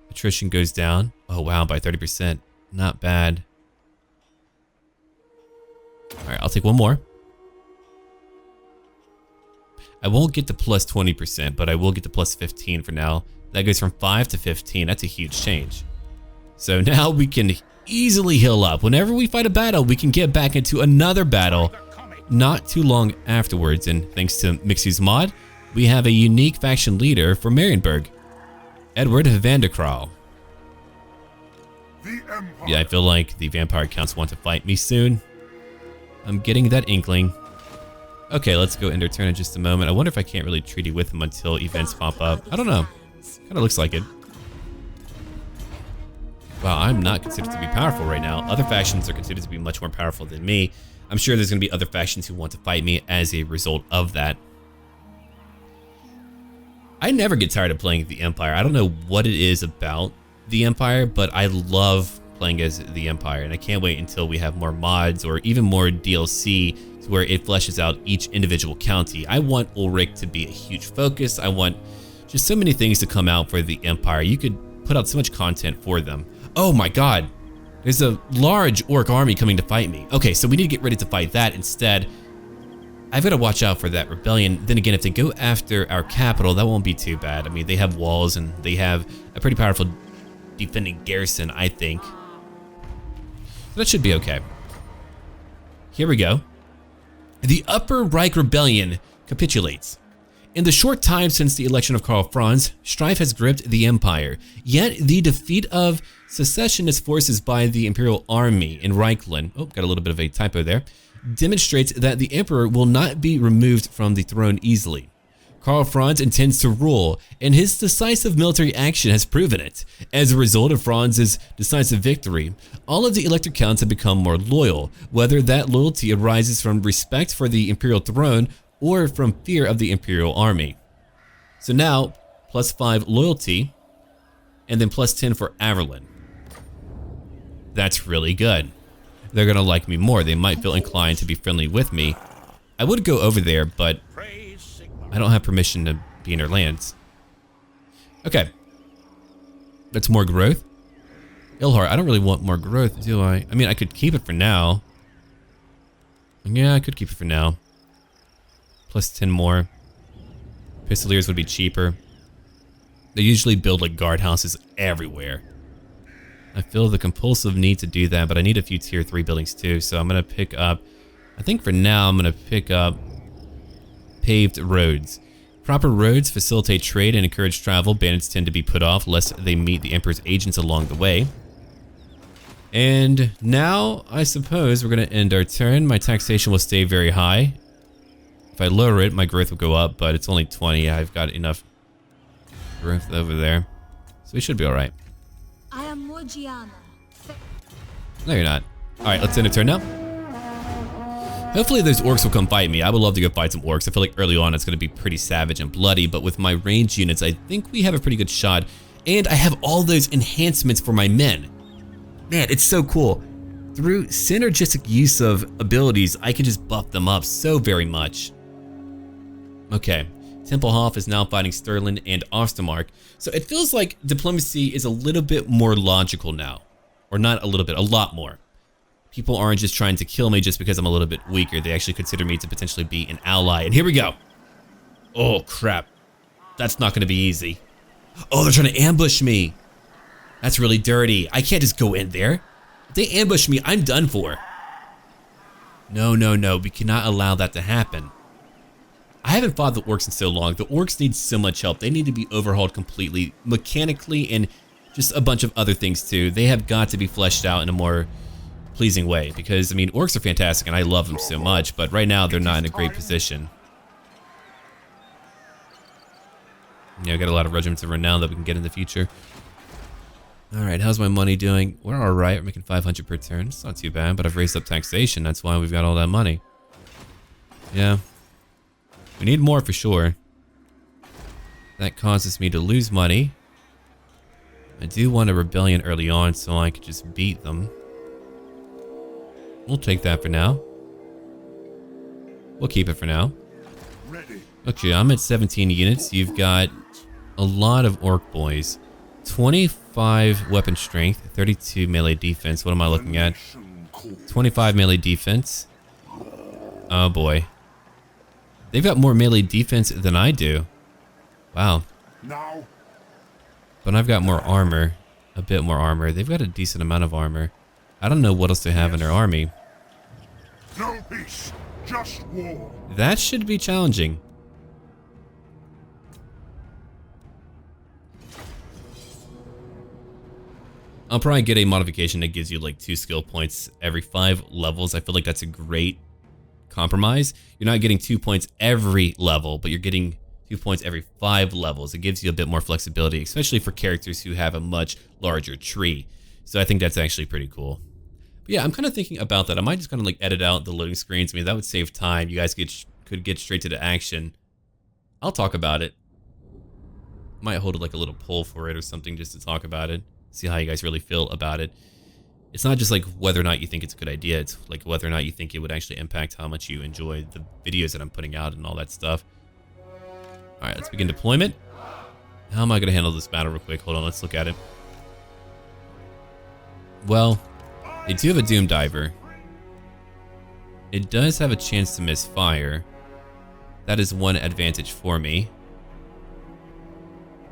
Attrition goes down. Oh, wow, by 30%. Not bad. Alright, I'll take one more. I won't get to plus 20%, but I will get to plus 15 for now. That goes from 5 to 15. That's a huge change. So now we can easily heal up. Whenever we fight a battle, we can get back into another battle not too long afterwards. And thanks to Mixie's mod, we have a unique faction leader for Marienburg, Edward Vanderkraal. Yeah, I feel like the vampire counts want to fight me soon. I'm getting that inkling. Okay, let's go end our turn in just a moment. I wonder if I can't really treaty with him until events pop up. I don't know. Kind of looks like it. Wow, I'm not considered to be powerful right now. Other factions are considered to be much more powerful than me. I'm sure there's going to be other factions who want to fight me as a result of that. I never get tired of playing the Empire. I don't know what it is about the Empire, but I love playing as the Empire, and I can't wait until we have more mods or even more DLC to where it fleshes out each individual county. I want Ulrich to be a huge focus. I want just so many things to come out for the Empire. You could put out so much content for them. Oh my god, there's a large orc army coming to fight me. Okay, so we need to get ready to fight that instead. I've got to watch out for that rebellion. Then again, if they go after our capital, that won't be too bad. I mean, they have walls and they have a pretty powerful defending garrison, I think. That should be okay. Here we go. The Upper Reich Rebellion capitulates. In the short time since the election of Karl Franz, strife has gripped the Empire. Yet the defeat of secessionist forces by the Imperial Army in Reichland, oh, got a little bit of a typo there, demonstrates that the Emperor will not be removed from the throne easily. Karl Franz intends to rule, and his decisive military action has proven it. As a result of Franz's decisive victory, all of the elector counts have become more loyal, whether that loyalty arises from respect for the imperial throne or from fear of the imperial army. So now, plus 5 loyalty, and then plus 10 for Averlin. That's really good. They're gonna like me more. They might feel inclined to be friendly with me. I would go over there, but I don't have permission to be in their lands. Okay. That's more growth. Eilhart, I don't really want more growth, do I? I mean, I could keep it for now. Yeah, I could keep it for now. Plus 10 more. Pistoliers would be cheaper. They usually build like guardhouses everywhere. I feel the compulsive need to do that, but I need a few tier 3 buildings too, so I'm gonna pick up, I think for now I'm gonna pick up paved roads. Proper roads facilitate trade and encourage travel. Bandits tend to be put off lest they meet the Emperor's agents along the way. And now, I suppose we're going to end our turn. My taxation will stay very high. If I lower it, my growth will go up, but it's only 20. I've got enough growth over there. So we should be alright. I am Morgiana. No, you're not. Alright, let's end a turn now. Hopefully those orcs will come fight me. I would love to go fight some orcs. I feel like early on it's going to be pretty savage and bloody, but with my ranged units, I think we have a pretty good shot. And I have all those enhancements for my men. Man, it's so cool. Through synergistic use of abilities, I can just buff them up so very much. Okay, Tempelhof is now fighting Stirland and Ostermark. So it feels like diplomacy is a little bit more logical now. Or not a little bit, a lot more. People aren't just trying to kill me just because I'm a little bit weaker. They actually consider me to potentially be an ally. And here we go. Oh, crap. That's not going to be easy. Oh, they're trying to ambush me. That's really dirty. I can't just go in there. If they ambush me, I'm done for. No, no, no. We cannot allow that to happen. I haven't fought the orcs in so long. The orcs need so much help. They need to be overhauled completely, mechanically, and just a bunch of other things too. They have got to be fleshed out in a more pleasing way, because I mean, orcs are fantastic and I love them so much, but right now they're not in a great position. Yeah, I got a lot of regiments of renown that we can get in the future. Alright, how's my money doing? We're alright, we're making 500 per turn. It's not too bad, but I've raised up taxation, that's why we've got all that money. Yeah. We need more for sure. That causes me to lose money. I do want a rebellion early on so I could just beat them. We'll take that for now. We'll keep it for now. Okay, I'm at 17 units. You've got a lot of orc boys. 25 weapon strength, 32 melee defense. What am I looking at? 25 melee defense. Oh boy. They've got more melee defense than I do. Wow. But I've got more armor. A bit more armor. They've got a decent amount of armor. I don't know what else they have in their army. No peace, just war. That should be challenging. I'll probably get a modification that gives you like 2 skill points every 5 levels. I feel like that's a great compromise. You're not getting 2 points every level, but you're getting 2 points every 5 levels. It gives you a bit more flexibility, especially for characters who have a much larger tree. So I think that's actually pretty cool. But yeah, I'm kind of thinking about that. I might just kind of like edit out the loading screens. I mean, that would save time. You guys could get straight to the action. I'll talk about it. Might hold like a little poll for it or something just to talk about it. See how you guys really feel about it. It's not just like whether or not you think it's a good idea. It's like whether or not you think it would actually impact how much you enjoy the videos that I'm putting out and all that stuff. All right, let's begin deployment. How am I going to handle this battle real quick? Hold on, let's look at it. Well, they do have a Doom Diver. It does have a chance to miss fire. That is one advantage for me.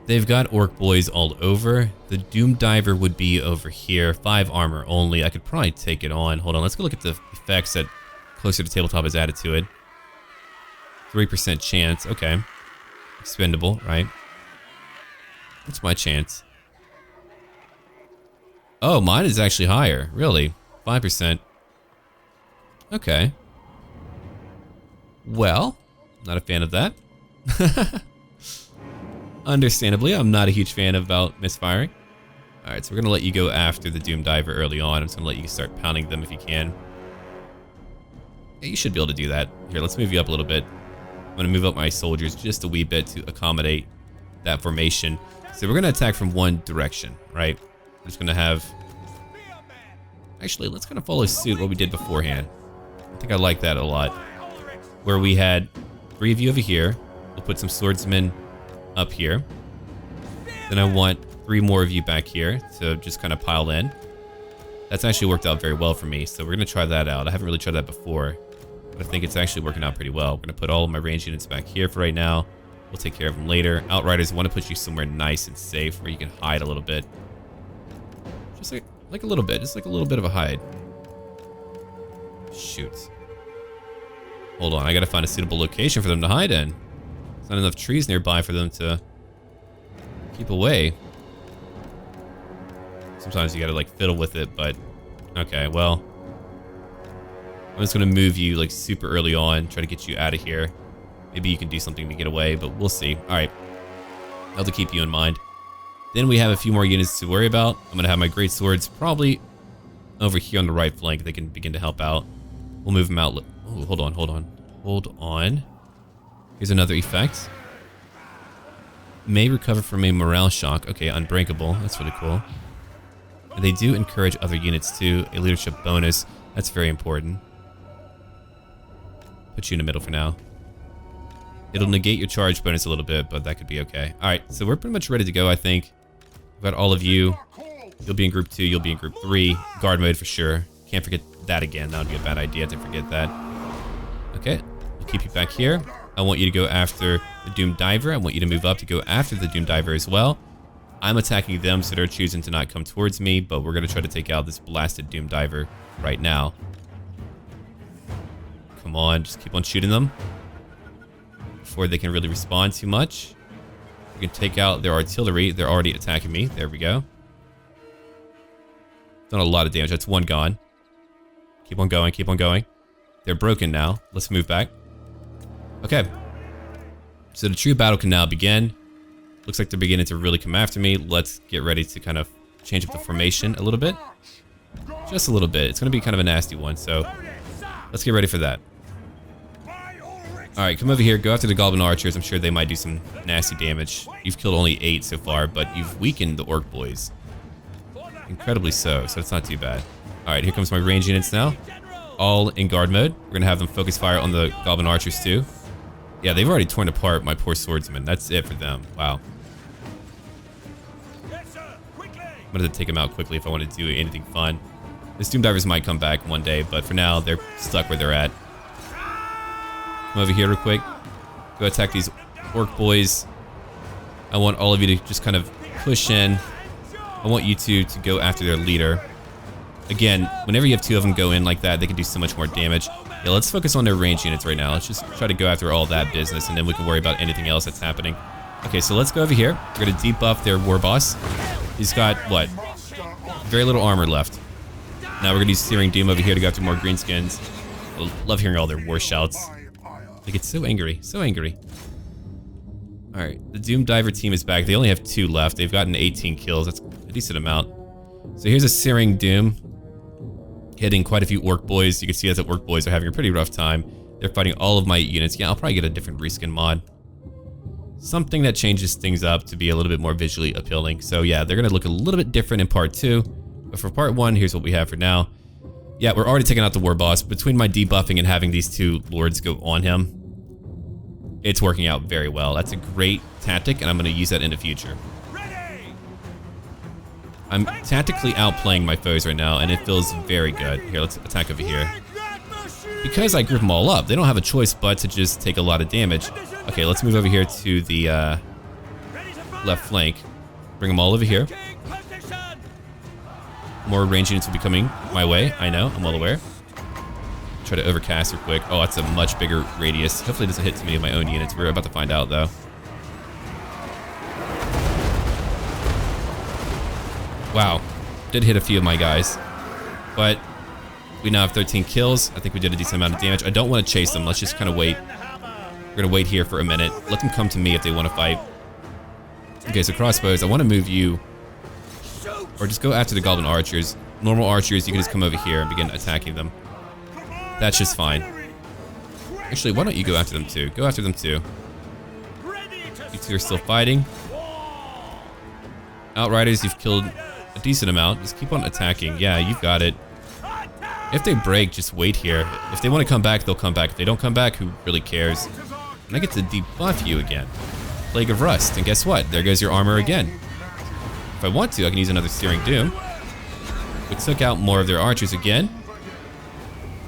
They've got orc boys all over. The Doom Diver would be over here. 5 armor only. I could probably take it on. Hold on, let's go look at the effects that Closer to Tabletop has added to it. 3% chance. Okay. Expendable, right? What's my chance? Oh, mine is actually higher. Really? 5%. Okay. Well, not a fan of that. Understandably, I'm not a huge fan about misfiring. Alright, so we're going to let you go after the Doom Diver early on. I'm just going to let you start pounding them if you can. Yeah, you should be able to do that. Here, let's move you up a little bit. I'm going to move up my soldiers just a wee bit to accommodate that formation. So we're going to attack from one direction, right? We're just going to have... Actually, let's kind of follow suit what we did beforehand. I think I like that a lot. Where we had 3 of you over here. We'll put some swordsmen up here. Then I want 3 more of you back here to just kind of pile in. That's actually worked out very well for me, so we're going to try that out. I haven't really tried that before, but I think it's actually working out pretty well. We're going to put all of my ranged units back here for right now. We'll take care of them later. Outriders, I want to put you somewhere nice and safe where you can hide a little bit. Just like a little bit. Just like a little bit of a hide. Shoot. Hold on, I got to find a suitable location for them to hide in. There's not enough trees nearby for them to keep away. Sometimes you gotta like fiddle with it, but okay, well, I'm just gonna move you like super early on, try to get you out of here. Maybe you can do something to get away, but we'll see. All right, I'll have to keep you in mind. Then we have a few more units to worry about. I'm gonna have my great swords probably over here on the right flank. They can begin to help out. We'll move them out. Oh, hold on. Here's another effect. May recover from a morale shock. Okay, unbreakable. That's really cool. And they do encourage other units too. A leadership bonus. That's very important. Put you in the middle for now. It'll negate your charge bonus a little bit, but that could be okay. Alright, so we're pretty much ready to go, I think. We've got all of you. You'll be in group 2, you'll be in group 3. Guard mode for sure. Can't forget that again. That would be a bad idea to forget that. Okay, we'll keep you back here. I want you to go after the Doom Diver. I want you to move up to go after the Doom Diver as well. I'm attacking them, so they're choosing to not come towards me, but we're going to try to take out this blasted Doom Diver right now. Come on, just keep on shooting them before they can really respond too much. We can take out their artillery. They're already attacking me. There we go. Done a lot of damage. That's 1 gone. Keep on going, keep on going. They're broken now. Let's move back. Okay. So the true battle can now begin. Looks like they're beginning to really come after me. Let's get ready to kind of change up the formation a little bit. Just a little bit. It's going to be kind of a nasty one, so let's get ready for that. Alright, come over here, go after the Goblin Archers. I'm sure they might do some nasty damage. You've killed only 8 so far, but you've weakened the Orc boys. Incredibly so it's not too bad. Alright, here comes my range units now. All in guard mode. We're gonna have them focus fire on the Goblin Archers too. Yeah, they've already torn apart my poor swordsmen. That's it for them. Wow. I'm gonna take them out quickly if I want to do anything fun. The Doom Divers might come back one day, but for now, they're stuck where they're at. Come over here real quick. Go attack these Orc boys. I want all of you to just kind of push in. I want you two to go after their leader. Again, whenever you have 2 of them go in like that, they can do so much more damage. Yeah, let's focus on their range units right now. Let's just try to go after all that business, and then we can worry about anything else that's happening. Okay, so let's go over here. We're gonna debuff their war boss. He's got, what? Very little armor left. Now we're gonna use Searing Doom over here to go after more greenskins. I love hearing all their war shouts. They get so angry, so angry. Alright, the Doom Diver team is back. They only have 2 left. They've gotten 18 kills. That's a decent amount. So here's a Searing Doom. Hitting quite a few Orc boys. You can see that the Orc boys are having a pretty rough time. They're fighting all of my units. Yeah, I'll probably get a different reskin mod. Something that changes things up to be a little bit more visually appealing. So yeah, they're gonna look a little bit different in part 2. But for part 1, here's what we have for now. Yeah, we're already taking out the war boss. Between my debuffing and having these 2 lords go on him, it's working out very well. That's a great tactic, and I'm gonna use that in the future. I'm tactically outplaying my foes right now, and it feels very good. Here, let's attack over here. Because I group them all up, they don't have a choice but to just take a lot of damage. Okay, let's move over here to the left flank. Bring them all over here. More range units will be coming my way. I know, I'm well aware. Try to overcast real quick. Oh, that's a much bigger radius. Hopefully it doesn't hit too many of my own units. We're about to find out, though. Wow, did hit a few of my guys, but we now have 13 kills. I think we did a decent amount of damage. I don't want to chase them. Let's just kind of wait. We're gonna wait here for a minute. Let them come to me if they want to fight. Okay, so crossbows, I want to move you, or just go after the Goblin Archers. Normal archers, you can just come over here and begin attacking them. That's just fine. Actually, why don't you go after them too? Go after them too. You two are still fighting. Outriders, you've killed a decent amount. Just keep on attacking. Yeah, you've got it. If they break, just wait here. If they want to come back, they'll come back. If they don't come back, who really cares? And I get to debuff you again. Plague of Rust. And guess what? There goes your armor again. If I want to, I can use another Searing Doom. We took out more of their archers again.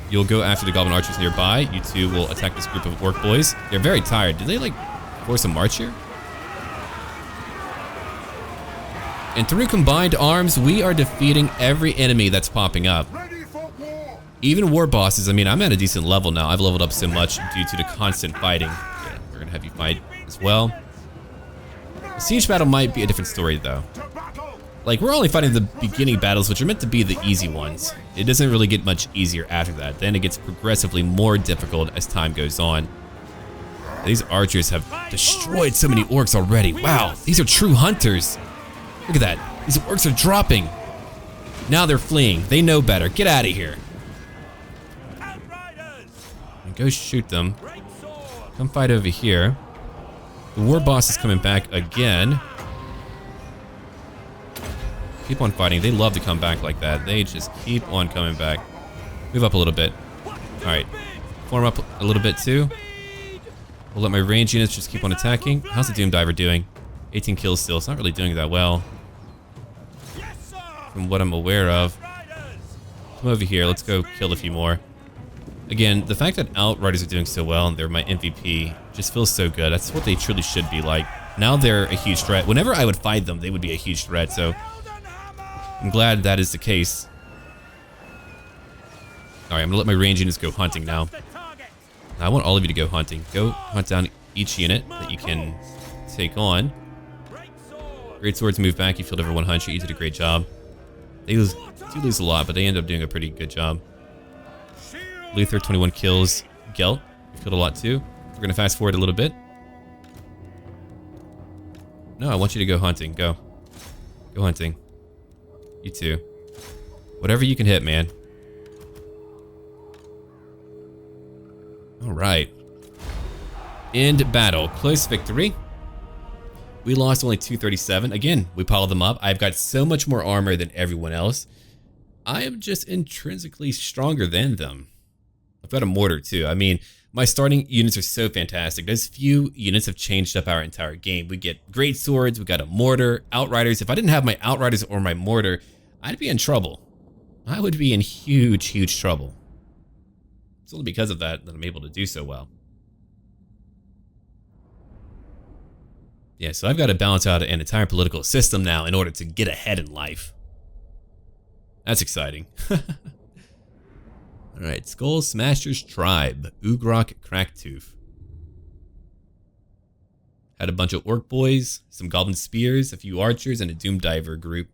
You'll go after the Goblin Archers nearby. You two will attack this group of Orc boys. They're very tired. Did they, like, force a march here? And through combined arms, we are defeating every enemy that's popping up. Even war bosses. I mean, I'm at a decent level now. I've leveled up so much due to the constant fighting. Yeah, we're gonna have you fight as well. The siege battle might be a different story, though. Like, we're only fighting the beginning battles, which are meant to be the easy ones. It doesn't really get much easier after that. Then it gets progressively more difficult as time goes on. These archers have destroyed so many orcs already. Wow, these are true hunters. Look at that. These orcs are dropping. Now they're fleeing. They know better. Get out of here. And go shoot them. Come fight over here. The war boss is coming back again. Keep on fighting. They love to come back like that. They just keep on coming back. Move up a little bit. Alright. Form up a little bit too. We'll let my range units just keep on attacking. How's the Doom Diver doing? 18 kills still. It's not really doing that well. From what I'm aware of. Come over here. Let's go kill a few more. Again, the fact that Outriders are doing so well and they're my MVP just feels so good. That's what they truly should be like. Now they're a huge threat. Whenever I would fight them, they would be a huge threat. So I'm glad that is the case. Alright, I'm gonna let my range units go hunting now. I want all of you to go hunting. Go hunt down each unit that you can take on. Great swords move back. You killed over 100. You did a great job. They do lose a lot, but they end up doing a pretty good job. Luther, 21 kills. Gelt, you've killed a lot too. We're gonna fast forward a little bit. No, I want you to go hunting. Go. Go hunting. You too. Whatever you can hit, man. Alright. End battle. Close victory. We lost only 237. Again, we piled them up. I've got so much more armor than everyone else. I am just intrinsically stronger than them. I've got a mortar too. I mean, my starting units are so fantastic. Those few units have changed up our entire game. We get great swords, we got a mortar, outriders. If I didn't have my outriders or my mortar, I'd be in trouble. I would be in huge, huge trouble. It's only because of that I'm able to do so well. Yeah, so I've got to balance out an entire political system now in order to get ahead in life. That's exciting. Alright, Skull Smasher's Tribe. Ugrok Cracktooth. Had a bunch of orc boys, some goblin spears, a few archers, and a doom diver group.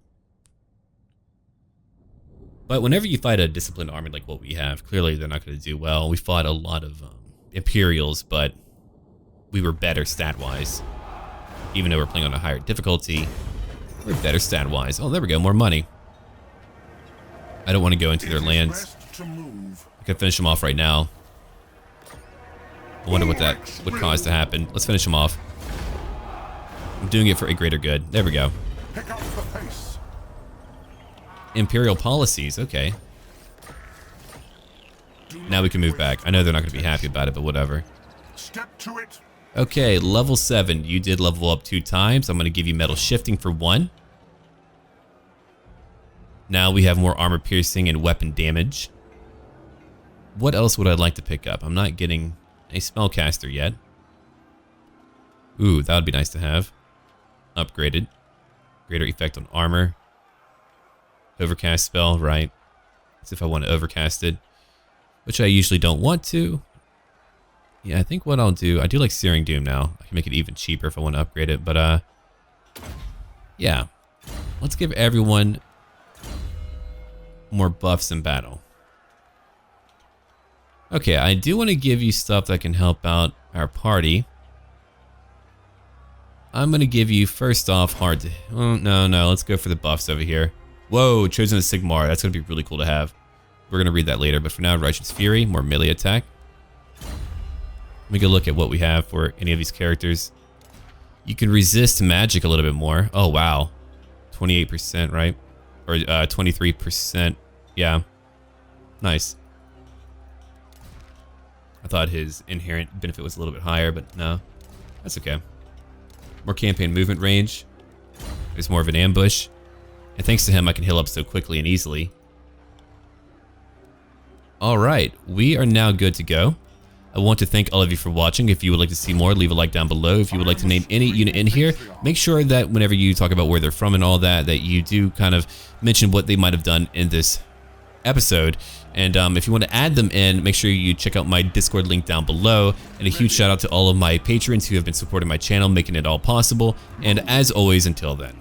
But whenever you fight a disciplined army like what we have, clearly they're not going to do well. We fought a lot of Imperials, but we were better stat-wise. Even though we're playing on a higher difficulty, we're better stat-wise. Oh, there we go, more money. I don't want to go into their lands. I could finish them off right now. I wonder what that would cause to happen. Let's finish them off. I'm doing it for a greater good. There we go. Pick up the pace. Imperial policies, okay. Now we can move back. I know they're not going to be happy about it, but whatever. Step to it. Okay, level 7. You did level up 2 times. I'm going to give you metal shifting for 1. Now we have more armor piercing and weapon damage. What else would I like to pick up? I'm not getting a spellcaster yet. Ooh, that would be nice to have. Upgraded. Greater effect on armor. Overcast spell, right. As if I want to overcast it. Which I usually don't want to. Yeah, I think what I'll do, I do like Searing Doom now. I can make it even cheaper if I want to upgrade it, but yeah. Let's give everyone more buffs in battle. Okay, I do want to give you stuff that can help out our party. I'm going to give you, first off, hard to... Oh, no, let's go for the buffs over here. Whoa, Chosen of Sigmar. That's going to be really cool to have. We're going to read that later, but for now, Righteous Fury, more melee attack. Let me go look at what we have for any of these characters. You can resist magic a little bit more. Oh, wow. 28%, right? Or 23%. Yeah. Nice. I thought his inherent benefit was a little bit higher, but no. That's okay. More campaign movement range. There's more of an ambush. And thanks to him, I can heal up so quickly and easily. Alright, we are now good to go. I want to thank all of you for watching. If you would like to see more, leave a like down below. If you would like to name any unit in here, make sure that whenever you talk about where they're from and all that, that you do kind of mention what they might have done in this episode. And if you want to add them in, make sure you check out my Discord link down below. And a huge shout out to all of my patrons who have been supporting my channel, making it all possible. And as always, until then.